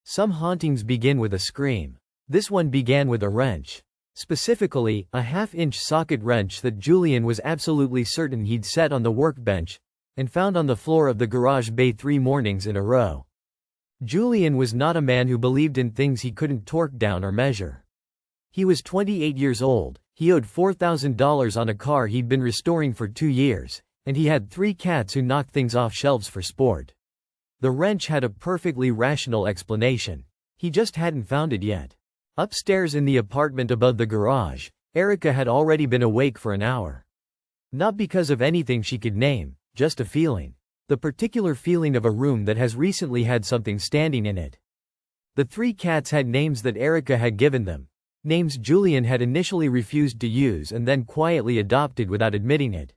Some hauntings begin with a scream. This one began with a wrench. Specifically, a half-inch socket wrench that Julian was absolutely certain he'd set on the workbench and found on the floor of the garage bay 3 mornings in a row. Julian was not a man who believed in things he couldn't torque down or measure. He was 28 years old, he owed $4,000 on a car he'd been restoring for 2 years, and he had 3 cats who knocked things off shelves for sport. The wrench had a perfectly rational explanation. He just hadn't found it yet. Upstairs in the apartment above the garage, Erica had already been awake for an hour. Not because of anything she could name, just a feeling. The particular feeling of a room that has recently had something standing in it. The 3 cats had names that Erica had given them, names Julian had initially refused to use and then quietly adopted without admitting it.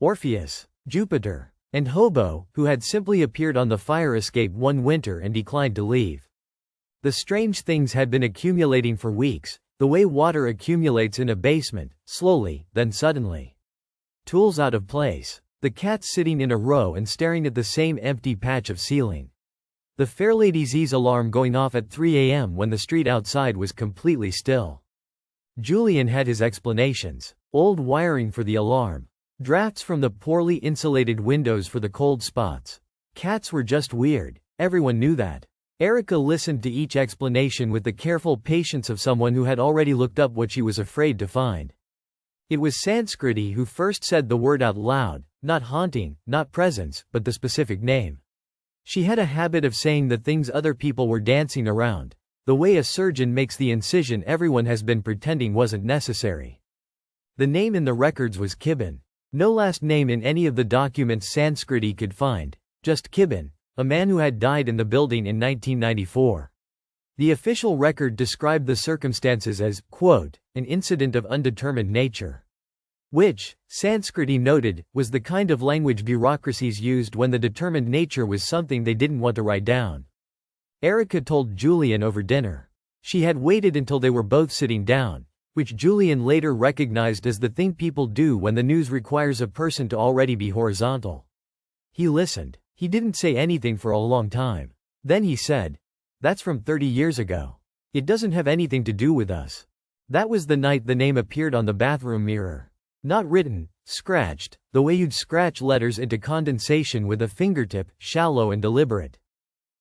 Orpheus, Jupiter, and Hobo, who had simply appeared on the fire escape one winter and declined to leave. The strange things had been accumulating for weeks, the way water accumulates in a basement, slowly, then suddenly. Tools out of place. The cats sitting in a row and staring at the same empty patch of ceiling. The Fairlady Z's alarm going off at 3 a.m. when the street outside was completely still. Julian had his explanations. Old wiring for the alarm. Drafts from the poorly insulated windows for the cold spots. Cats were just weird, everyone knew that. Erica listened to each explanation with the careful patience of someone who had already looked up what she was afraid to find. It was Sanskriti who first said the word out loud, not haunting, not presence, but the specific name. She had a habit of saying the things other people were dancing around, the way a surgeon makes the incision everyone has been pretending wasn't necessary. The name in the records was Kibben. No last name in any of the documents Sanskriti could find, just Kibben, a man who had died in the building in 1994. The official record described the circumstances as, quote, an incident of undetermined nature. Which, Sanskriti noted, was the kind of language bureaucracies used when the determined nature was something they didn't want to write down. Erica told Julian over dinner. She had waited until they were both sitting down, which Julian later recognized as the thing people do when the news requires a person to already be horizontal. He listened. He didn't say anything for a long time. Then he said, "That's from 30 years ago. It doesn't have anything to do with us." That was the night the name appeared on the bathroom mirror. Not written, scratched, the way you'd scratch letters into condensation with a fingertip, shallow and deliberate.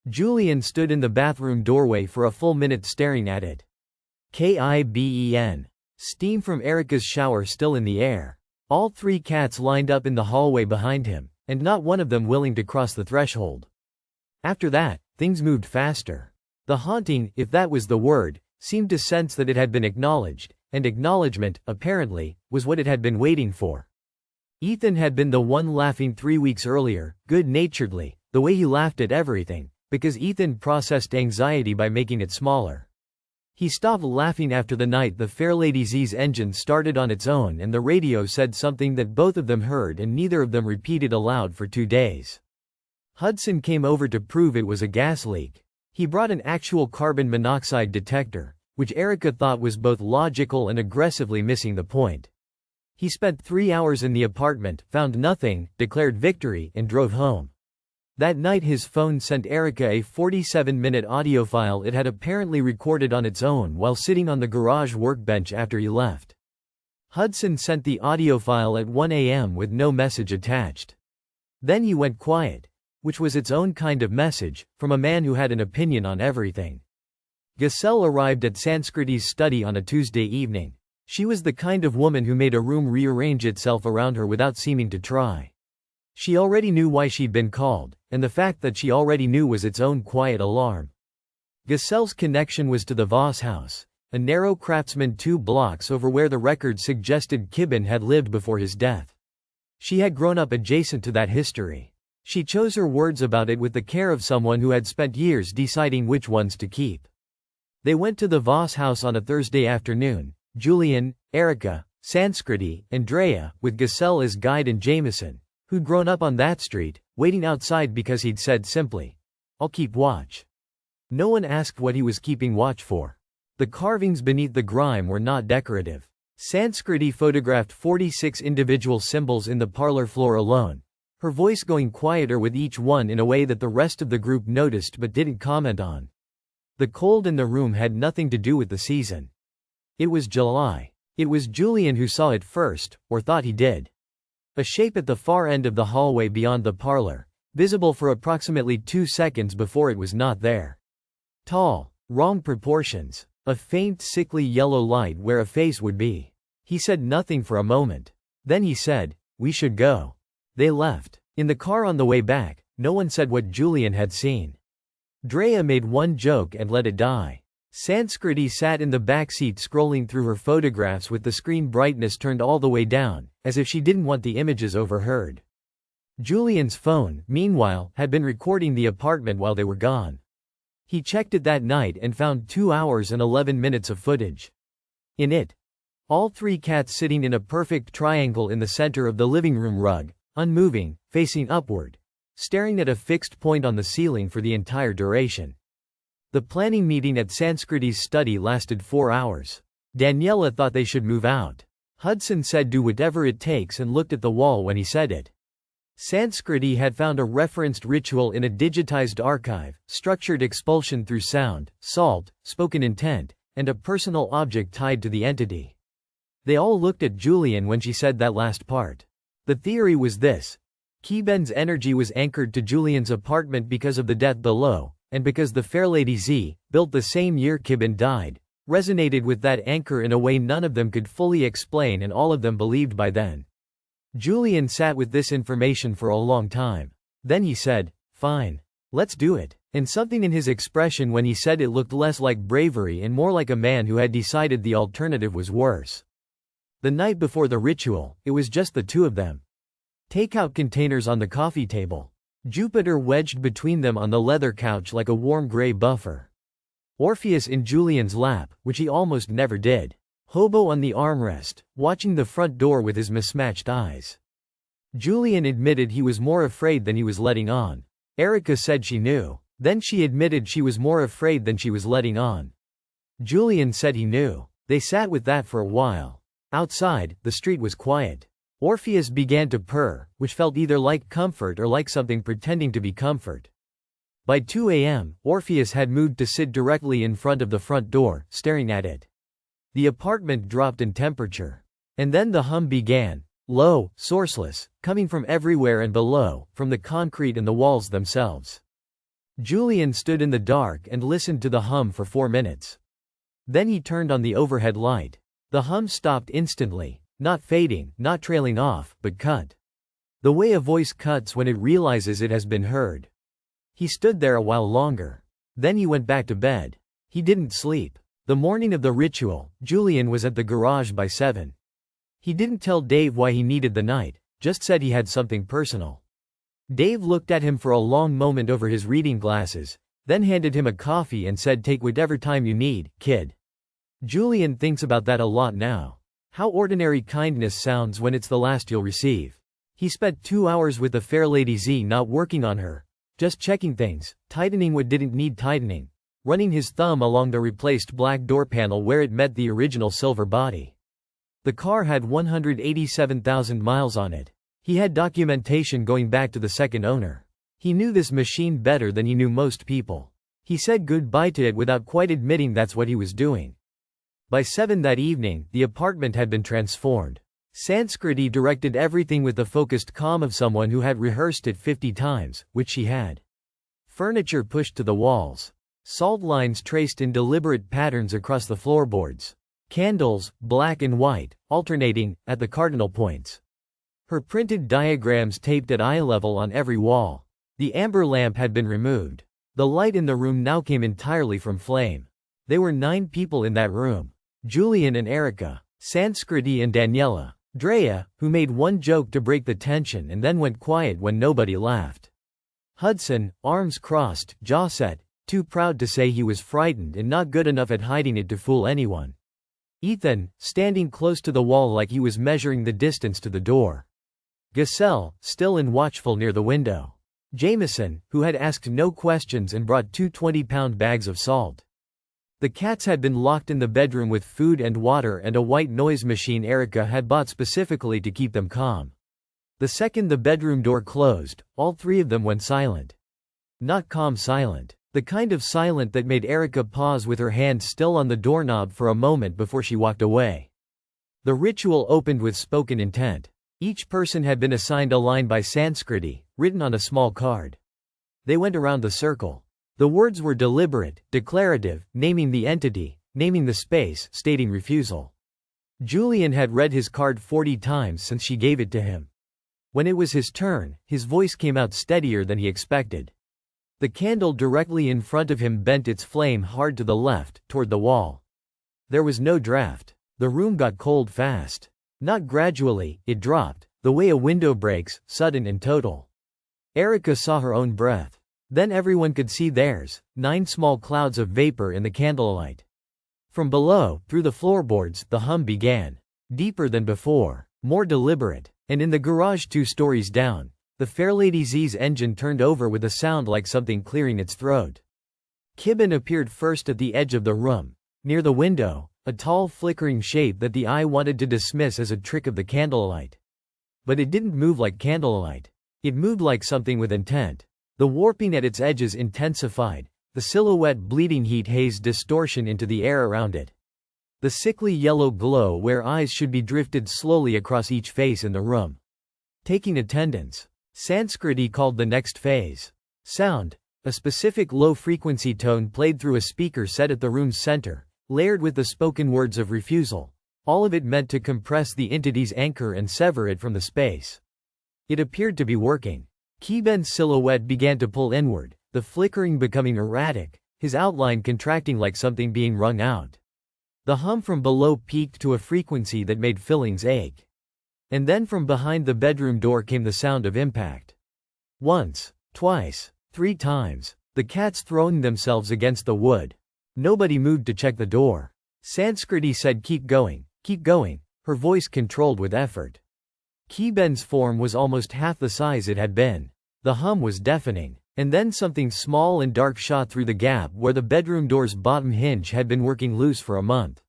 Julian stood in the bathroom doorway for a full minute staring at it. Kibben. Steam from Erica's shower still in the air. All 3 cats lined up in the hallway behind him, and not one of them willing to cross the threshold. After that, things moved faster. The haunting, if that was the word, seemed to sense that it had been acknowledged, and acknowledgement, apparently, was what it had been waiting for. Ethan had been the one laughing 3 weeks earlier, good-naturedly, the way he laughed at everything, because Ethan processed anxiety by making it smaller. He stopped laughing after the night the Fairlady Z's engine started on its own and the radio said something that both of them heard and neither of them repeated aloud for 2 days. Hudson came over to prove it was a gas leak. He brought an actual carbon monoxide detector, which Erica thought was both logical and aggressively missing the point. He spent 3 hours in the apartment, found nothing, declared victory, and drove home. That night his phone sent Erica a 47-minute audio file it had apparently recorded on its own while sitting on the garage workbench after he left. Hudson sent the audio file at 1 a.m. with no message attached. Then he went quiet, which was its own kind of message, from a man who had an opinion on everything. Giselle arrived at Sanskriti's study on a Tuesday evening. She was the kind of woman who made a room rearrange itself around her without seeming to try. She already knew why she'd been called, and the fact that she already knew was its own quiet alarm. Giselle's connection was to the Voss house, a narrow craftsman 2 blocks over where the record suggested Kibben had lived before his death. She had grown up adjacent to that history. She chose her words about it with the care of someone who had spent years deciding which ones to keep. They went to the Voss house on a Thursday afternoon, Julian, Erica, Sanskriti, and Drea, with Giselle as guide and Jameson, who'd grown up on that street, waiting outside because he'd said simply, "I'll keep watch." No one asked what he was keeping watch for. The carvings beneath the grime were not decorative. Sanskriti photographed 46 individual symbols in the parlor floor alone, her voice going quieter with each one in a way that the rest of the group noticed but didn't comment on. The cold in the room had nothing to do with the season. It was July. It was Julian who saw it first, or thought he did. A shape at the far end of the hallway beyond the parlor, visible for approximately 2 seconds before it was not there. Tall, wrong proportions, a faint sickly yellow light where a face would be. He said nothing for a moment. Then he said, "We should go." They left. In the car on the way back, no one said what Julian had seen. Drea made one joke and let it die. Sanskriti sat in the back seat scrolling through her photographs with the screen brightness turned all the way down, as if she didn't want the images overheard. Julian's phone, meanwhile, had been recording the apartment while they were gone. He checked it that night and found 2 hours and 11 minutes of footage. In it, all 3 cats sitting in a perfect triangle in the center of the living room rug, unmoving, facing upward, staring at a fixed point on the ceiling for the entire duration. The planning meeting at Sanskriti's study lasted 4 hours. Daniela thought they should move out. Hudson said do whatever it takes and looked at the wall when he said it. Sanskriti had found a referenced ritual in a digitized archive, structured expulsion through sound, salt, spoken intent, and a personal object tied to the entity. They all looked at Julian when she said that last part. The theory was this. Kiben's energy was anchored to Julian's apartment because of the death below, and because the Fairlady Z, built the same year Kiben died, resonated with that anchor in a way none of them could fully explain and all of them believed by then. Julian sat with this information for a long time. Then he said, "Fine. Let's do it." And something in his expression when he said it looked less like bravery and more like a man who had decided the alternative was worse. The night before the ritual, it was just the 2 of them. Takeout containers on the coffee table. Jupiter wedged between them on the leather couch like a warm gray buffer. Orpheus in Julian's lap, which he almost never did. Hobo on the armrest, watching the front door with his mismatched eyes. Julian admitted he was more afraid than he was letting on. Erica said she knew. Then she admitted she was more afraid than she was letting on. Julian said he knew. They sat with that for a while. Outside, the street was quiet. Orpheus began to purr, which felt either like comfort or like something pretending to be comfort. By 2 a.m., Orpheus had moved to sit directly in front of the front door, staring at it. The apartment dropped in temperature. And then the hum began, low, sourceless, coming from everywhere and below, from the concrete and the walls themselves. Julian stood in the dark and listened to the hum for 4 minutes. Then he turned on the overhead light. The hum stopped instantly. Not fading, not trailing off, but cut. The way a voice cuts when it realizes it has been heard. He stood there a while longer. Then he went back to bed. He didn't sleep. The morning of the ritual, Julian was at the garage by 7. He didn't tell Dave why he needed the night, just said he had something personal. Dave looked at him for a long moment over his reading glasses, then handed him a coffee and said take whatever time you need, kid. Julian thinks about that a lot now. How ordinary kindness sounds when it's the last you'll receive. He spent 2 hours with the Fairlady Z not working on her, just checking things, tightening what didn't need tightening, running his thumb along the replaced black door panel where it met the original silver body. The car had 187,000 miles on it. He had documentation going back to the second owner. He knew this machine better than he knew most people. He said goodbye to it without quite admitting that's what he was doing. By 7 that evening, the apartment had been transformed. Sanskriti directed everything with the focused calm of someone who had rehearsed it 50 times, which she had. Furniture pushed to the walls. Salt lines traced in deliberate patterns across the floorboards. Candles, black and white, alternating, at the cardinal points. Her printed diagrams taped at eye level on every wall. The amber lamp had been removed. The light in the room now came entirely from flame. There were 9 people in that room. Julian and Erica, Sanskriti and Daniela, Drea, who made one joke to break the tension and then went quiet when nobody laughed. Hudson, arms crossed, jaw set, too proud to say he was frightened and not good enough at hiding it to fool anyone. Ethan, standing close to the wall like he was measuring the distance to the door. Giselle, still and watchful near the window. Jameson, who had asked no questions and brought 2 20-pound bags of salt. The cats had been locked in the bedroom with food and water and a white noise machine Erica had bought specifically to keep them calm. The second the bedroom door closed, all 3 of them went silent. Not calm silent. The kind of silent that made Erica pause with her hand still on the doorknob for a moment before she walked away. The ritual opened with spoken intent. Each person had been assigned a line by Sanskriti, written on a small card. They went around the circle. The words were deliberate, declarative, naming the entity, naming the space, stating refusal. Julian had read his card 40 times since she gave it to him. When it was his turn, his voice came out steadier than he expected. The candle directly in front of him bent its flame hard to the left, toward the wall. There was no draft. The room got cold fast. Not gradually, it dropped, the way a window breaks, sudden and total. Erica saw her own breath. Then everyone could see theirs, 9 small clouds of vapor in the candlelight. From below, through the floorboards, the hum began. Deeper than before, more deliberate, and in the garage 2 stories down, the Fairlady Z's engine turned over with a sound like something clearing its throat. Kibben appeared first at the edge of the room, near the window, a tall flickering shape that the eye wanted to dismiss as a trick of the candlelight. But it didn't move like candlelight. It moved like something with intent. The warping at its edges intensified, the silhouette bleeding heat hazed distortion into the air around it. The sickly yellow glow where eyes should be drifted slowly across each face in the room. Taking attendance. Sanskriti called the next phase. Sound, a specific low-frequency tone played through a speaker set at the room's center, layered with the spoken words of refusal, all of it meant to compress the entity's anchor and sever it from the space. It appeared to be working. Kibben's silhouette began to pull inward, the flickering becoming erratic, his outline contracting like something being wrung out. The hum from below peaked to a frequency that made fillings ache. And then from behind the bedroom door came the sound of impact. Once, twice, 3 times, the cats throwing themselves against the wood. Nobody moved to check the door. Sanskriti said keep going, her voice controlled with effort. Kibben's form was almost half the size it had been. The hum was deafening. And then something small and dark shot through the gap where the bedroom door's bottom hinge had been working loose for a month.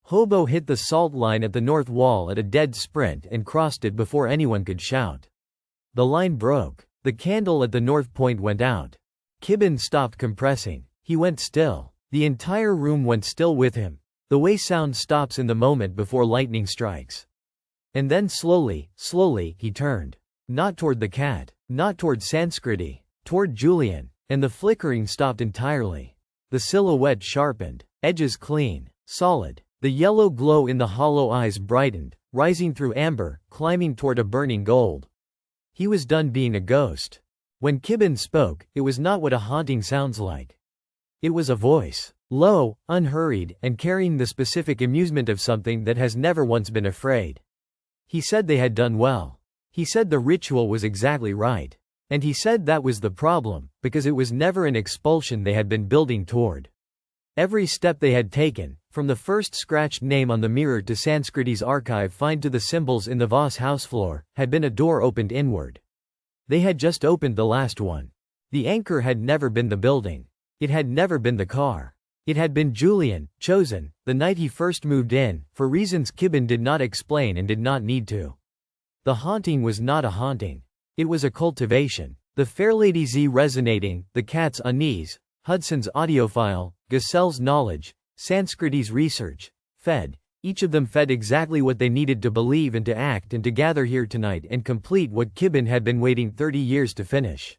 Hobo hit the salt line at the north wall at a dead sprint and crossed it before anyone could shout. The line broke. The candle at the north point went out. Kibben stopped compressing. He went still. The entire room went still with him, the way sound stops in the moment before lightning strikes. And then slowly, he turned. Not toward the cat, not toward Sanskriti, toward Julian, and the flickering stopped entirely. The silhouette sharpened, edges clean, solid. The yellow glow in the hollow eyes brightened, rising through amber, climbing toward a burning gold. He was done being a ghost. When Kibben spoke, it was not what a haunting sounds like. It was a voice, low, unhurried, and carrying the specific amusement of something that has never once been afraid. He said they had done well. He said the ritual was exactly right. And he said that was the problem, because it was never an expulsion they had been building toward. Every step they had taken, from the first scratched name on the mirror to Sanskriti's archive find to the symbols in the Voss house floor, had been a door opened inward. They had just opened the last one. The anchor had never been the building. It had never been the car. It had been Julian, chosen, the night he first moved in, for reasons Kibben did not explain and did not need to. The haunting was not a haunting. It was a cultivation. The Fairlady Z resonating, the cat's unease, Hudson's audiophile, Gaselle's knowledge, Sanskriti's research, fed. Each of them fed exactly what they needed to believe and to act and to gather here tonight and complete what Kibben had been waiting 30 years to finish.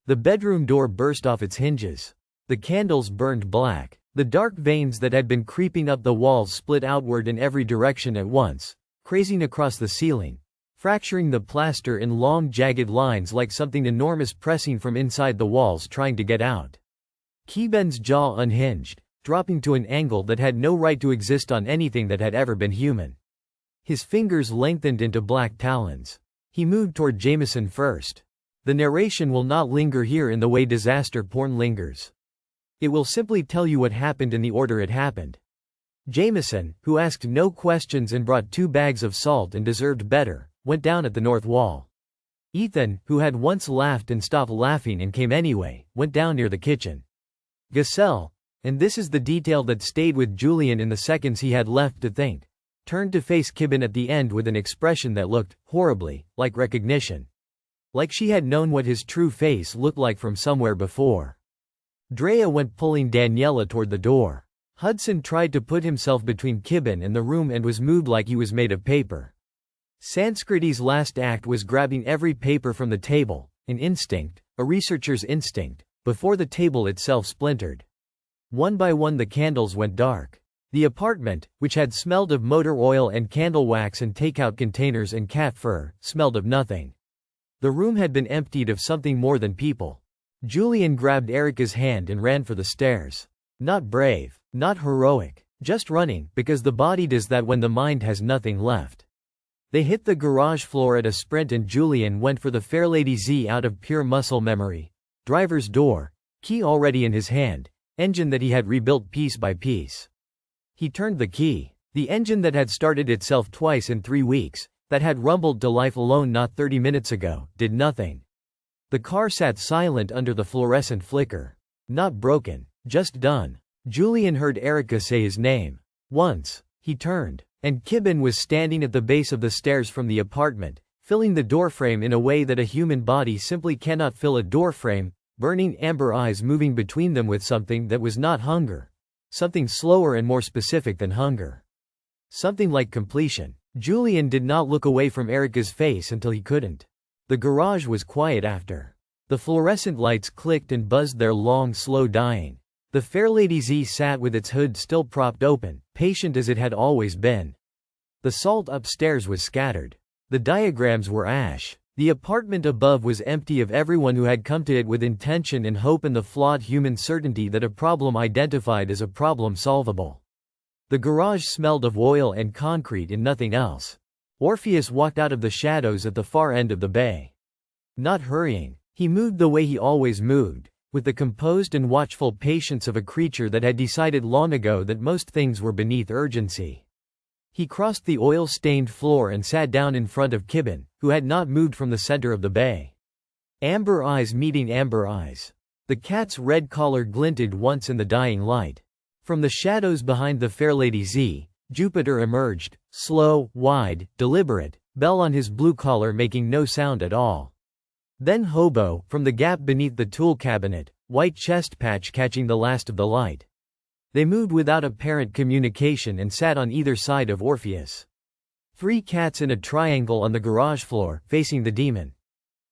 The bedroom door burst off its hinges. The candles burned black. The dark veins that had been creeping up the walls split outward in every direction at once, crazing across the ceiling, fracturing the plaster in long jagged lines like something enormous pressing from inside the walls trying to get out. Kibben's jaw unhinged, dropping to an angle that had no right to exist on anything that had ever been human. His fingers lengthened into black talons. He moved toward Jameson first. The narration will not linger here in the way disaster porn lingers. It will simply tell you what happened in the order it happened. Jameson, who asked no questions and brought 2 bags of salt and deserved better, went down at the north wall. Ethan, who had once laughed and stopped laughing and came anyway, went down near the kitchen. Gaselle, and this is the detail that stayed with Julian in the seconds he had left to think, turned to face Kibben at the end with an expression that looked, horribly, like recognition. Like she had known what his true face looked like from somewhere before. Drea went pulling Daniela toward the door. Hudson tried to put himself between Kibben and the room and was moved like he was made of paper. Sanskriti's last act was grabbing every paper from the table, an instinct, a researcher's instinct, before the table itself splintered. One by one the candles went dark. The apartment, which had smelled of motor oil and candle wax and takeout containers and cat fur, smelled of nothing. The room had been emptied of something more than people. Julian grabbed Erica's hand and ran for the stairs. Not brave, not heroic, just running, because the body does that when the mind has nothing left. They hit the garage floor at a sprint and Julian went for the Fairlady Z out of pure muscle memory. Driver's door, key already in his hand, engine that he had rebuilt piece by piece. He turned the key. The engine that had started itself twice in 3 weeks, that had rumbled to life alone not 30 minutes ago, did nothing. The car sat silent under the fluorescent flicker. Not broken, just done. Julian heard Erica say his name. Once. He turned, and Kibben was standing at the base of the stairs from the apartment, filling the doorframe in a way that a human body simply cannot fill a doorframe, burning amber eyes moving between them with something that was not hunger. Something slower and more specific than hunger. Something like completion. Julian did not look away from Erica's face until he couldn't. The garage was quiet after. The fluorescent lights clicked and buzzed their long, slow dying. The Fairlady Z sat with its hood still propped open, patient as it had always been. The salt upstairs was scattered. The diagrams were ash. The apartment above was empty of everyone who had come to it with intention and hope and the flawed human certainty that a problem identified as a problem solvable. The garage smelled of oil and concrete and nothing else. Orpheus walked out of the shadows at the far end of the bay. Not hurrying, he moved the way he always moved, with the composed and watchful patience of a creature that had decided long ago that most things were beneath urgency. He crossed the oil-stained floor and sat down in front of Kibben, who had not moved from the center of the bay. Amber eyes meeting amber eyes. The cat's red collar glinted once in the dying light. From the shadows behind the Fairlady Z, Jupiter emerged, slow, wide, deliberate, bell on his blue collar making no sound at all. Then Hobo, from the gap beneath the tool cabinet, white chest patch catching the last of the light. They moved without apparent communication and sat on either side of Orpheus. 3 cats in a triangle on the garage floor, facing the demon.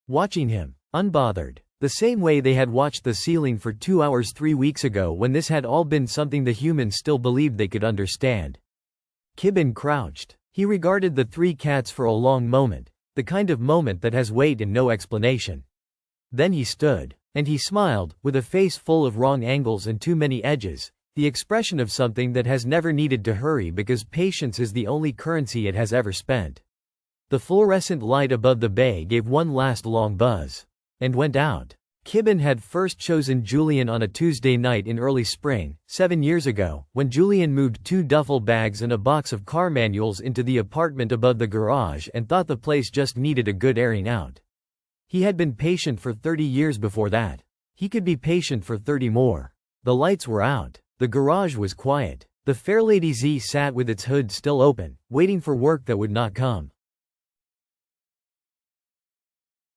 Watching him, unbothered. The same way they had watched the ceiling for 2 hours 3 weeks ago when this had all been something the humans still believed they could understand. Kibben crouched. He regarded the 3 cats for a long moment, the kind of moment that has weight and no explanation. Then he stood. And he smiled, with a face full of wrong angles and too many edges, the expression of something that has never needed to hurry because patience is the only currency it has ever spent. The fluorescent light above the bay gave one last long buzz. And went out. Kibben had first chosen Julian on a Tuesday night in early spring, 7 years ago, when Julian moved 2 duffel bags and a box of car manuals into the apartment above the garage and thought the place just needed a good airing out. He had been patient for 30 years before that. He could be patient for 30 more. The lights were out. The garage was quiet. The Fairlady Z sat with its hood still open, waiting for work that would not come.